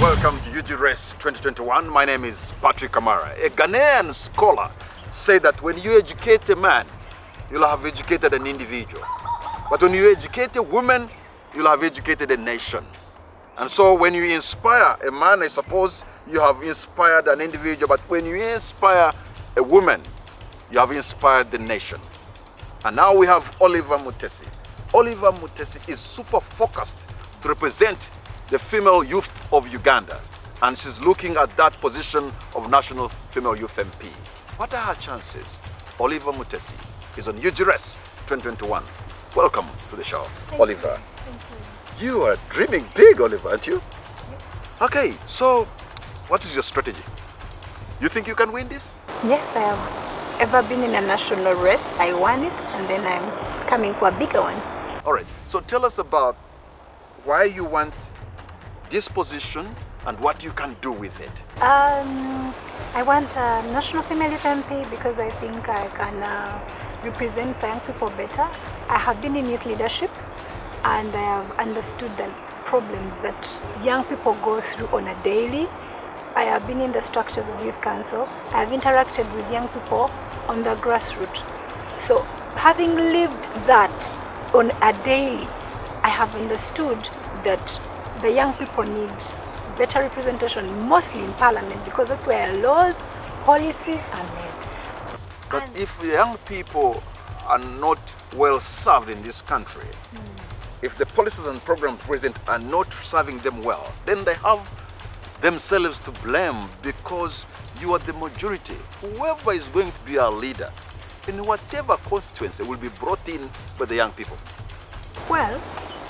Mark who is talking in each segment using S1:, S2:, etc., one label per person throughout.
S1: Welcome to UGRES 2021. My name is Patrick Kamara. A Ghanaian scholar said that when you educate a man, you'll have educated an individual. But when you educate a woman, you'll have educated a nation. And so when you inspire a man, I suppose you have inspired an individual, but when you inspire a woman, you have inspired the nation. And now we have Oliver Mutesi. Oliver Mutesi is super focused to represent the female youth of Uganda, and she's looking at that position of National Female Youth MP. What are her chances? Oliver Mutesi is on UGRES 2021. Welcome to the show, Oliver.
S2: Thank you.
S1: You are dreaming big, Oliver, aren't you?
S2: Yes.
S1: Okay, so what is your strategy? You think you can win this?
S2: Yes, I have ever been in a national race. I won it, and then I'm coming for a bigger one.
S1: All right, so tell us about why you want this position and what you can do with it.
S2: I want a National Female Youth MP because I think I can represent the young people better. I have been in youth leadership and I have understood the problems that young people go through on a daily. I have been in the structures of Youth Council. I have interacted with young people on the grassroots. So having lived that on a daily, I have understood that the young people need better representation, mostly in Parliament, because that's where laws, policies are made.
S1: But if the young people are not well served in this country, if the policies and programs present are not serving them well, then they have themselves to blame because you are the majority. Whoever is going to be our leader, in whatever constituency, will be brought in by the young people.
S2: Well,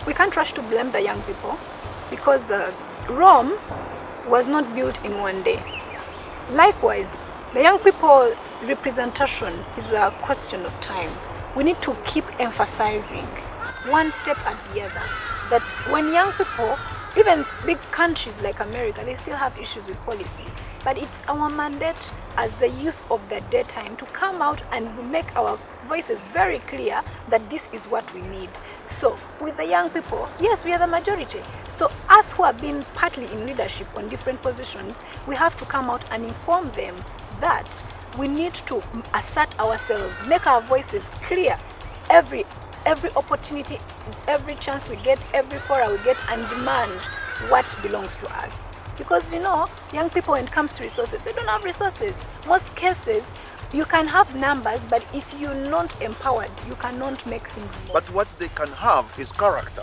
S2: we can't rush to blame the young people because Rome was not built in one day. Likewise, the young people representation is a question of time. We need to keep emphasizing one step at the other that when young people, even big countries like America, they still have issues with policies. But it's our mandate as the youth of the daytime to come out and make our voices very clear that this is what we need. So with the young people, yes, we are the majority. So us who have been partly in leadership on different positions, we have to come out and inform them that we need to assert ourselves, make our voices clear every opportunity, every chance we get, every forum we get, and demand what belongs to us. Because you know, young people, when it comes to resources, they don't have resources. Most cases, you can have numbers, but if you're not empowered, you cannot make things more.
S1: But what they can have is character,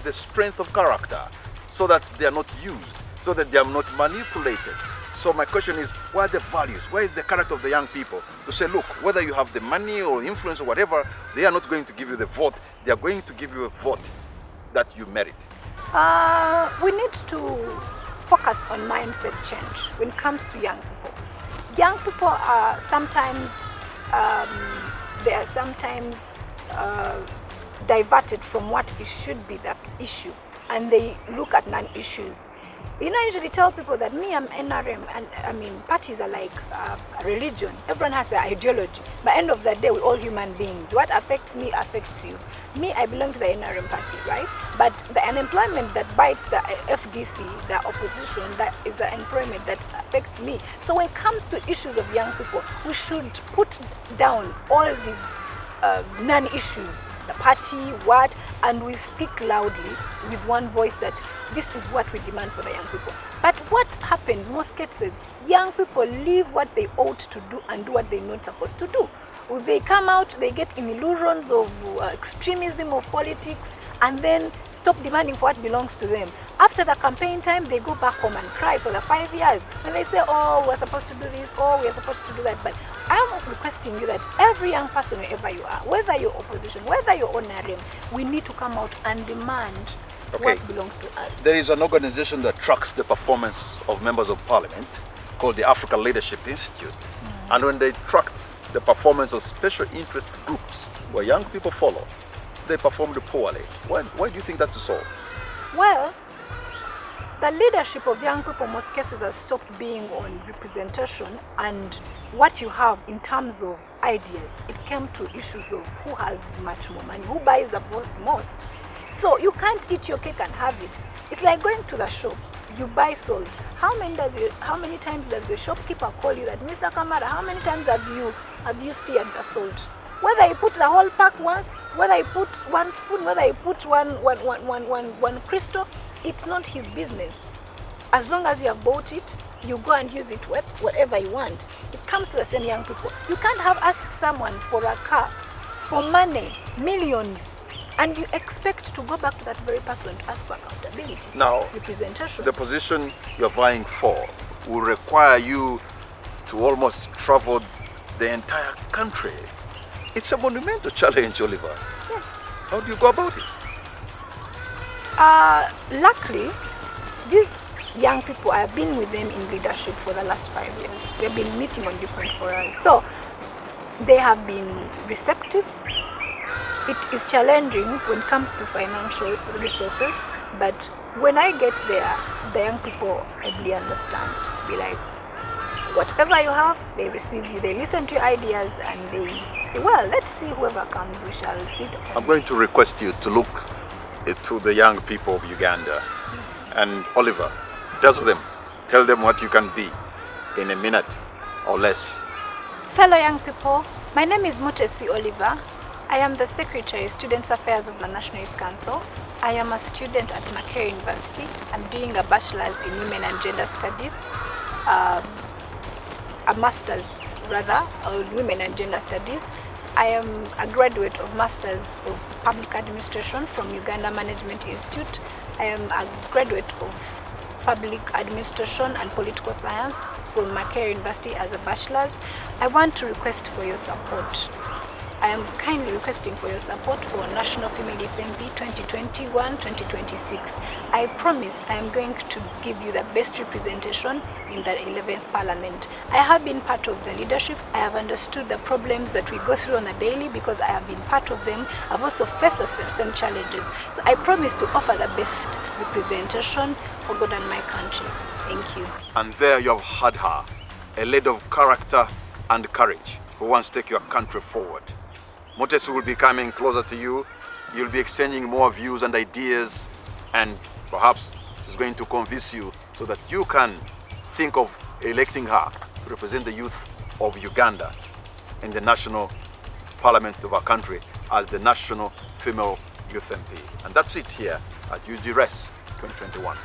S1: the strength of character, so that they are not used, so that they are not manipulated. So my question is, what are the values? Where is the character of the young people? To say, look, whether you have the money or influence or whatever, they are not going to give you the vote. They are going to give you a vote that you merit.
S2: We need to focus on mindset change when it comes to young people. Young people are sometimes diverted from what it should be the issue, and they look at non-issues. You know, I usually tell people that me, I'm NRM, and I mean, parties are like a religion. Everyone has their ideology. By the end of the day, we're all human beings. What affects me affects you. Me, I belong to the NRM party, right? But the unemployment that bites the FDC, the opposition, that is the employment that affects me. So when it comes to issues of young people, we should put down all these non-issues, the party, what, and we speak loudly with one voice that this is what we demand for the young people. But what happens most cases, young people leave what they ought to do and do what they're not supposed to do. They come out, they get in illusions of extremism of politics, and then stop demanding for what belongs to them. After the campaign time, they go back home and cry for the 5 years. And they say, oh, we're supposed to do this, oh, we're supposed to do that. But I'm requesting you that every young person, wherever you are, whether you're opposition, whether you're on RM, we need to come out and demand what belongs to us.
S1: There is an organization that tracks the performance of members of parliament called the Africa Leadership Institute. And when they tracked the performance of special interest groups where young people follow, they performed poorly. Why do you think that's so?
S2: Well, the leadership of young people in most cases has stopped being on representation and what you have in terms of ideas. It came to issues of who has much more money, who buys the most. So you can't eat your cake and have it. It's like going to the shop. you buy salt. How many times does the shopkeeper call you that, Mr. Kamara, how many times have you steered the salt? Whether you put the whole pack once, whether you put one spoon, whether you put one crystal, it's not his business. As long as you have bought it, you go and use it whatever you want. It comes to the same young people. You can't have asked someone for a car, for money, millions, and you expect to go back to that very person to ask for accountability.
S1: Now,
S2: representation.
S1: The position you're vying for will require you to almost travel the entire country. It's a monumental challenge, Oliver.
S2: Yes.
S1: How do you go about it?
S2: Luckily, these young people, I have been with them in leadership for the last 5 years. We've been meeting on different forums. So they have been receptive. It is challenging when it comes to financial resources, but when I get there, the young people really understand. Be like, whatever you have, they receive you, they listen to your ideas, and they say, well, let's see whoever comes, we shall sit.
S1: I'm going to request you to look to the young people of Uganda. And Oliver, dazzle them. Tell them what you can be in a minute or less.
S2: Fellow young people, my name is Mutesi Oliver. I am the Secretary, Students Affairs of the National Youth Council. I am a student at Makerere University. I'm doing a bachelor's in Women and Gender Studies, a master's rather, in Women and Gender Studies. I am a graduate of Masters of Public Administration from Uganda Management Institute. I am a graduate of Public Administration and Political Science from Makerere University as a bachelor's. I want to request for your support. I am kindly requesting for your support for National Female Youth MP 2021-2026. I promise I am going to give you the best representation in the 11th Parliament. I have been part of the leadership. I have understood the problems that we go through on a daily because I have been part of them. I've also faced the same challenges. So I promise to offer the best representation for God and my country. Thank you.
S1: And there you have had her, a lady of character and courage who wants to take your country forward. Mutesi will be coming closer to you. You'll be exchanging more views and ideas, and perhaps she's going to convince you so that you can think of electing her to represent the youth of Uganda in the national parliament of our country as the National Female Youth MP. And that's it here at UGRES 2021.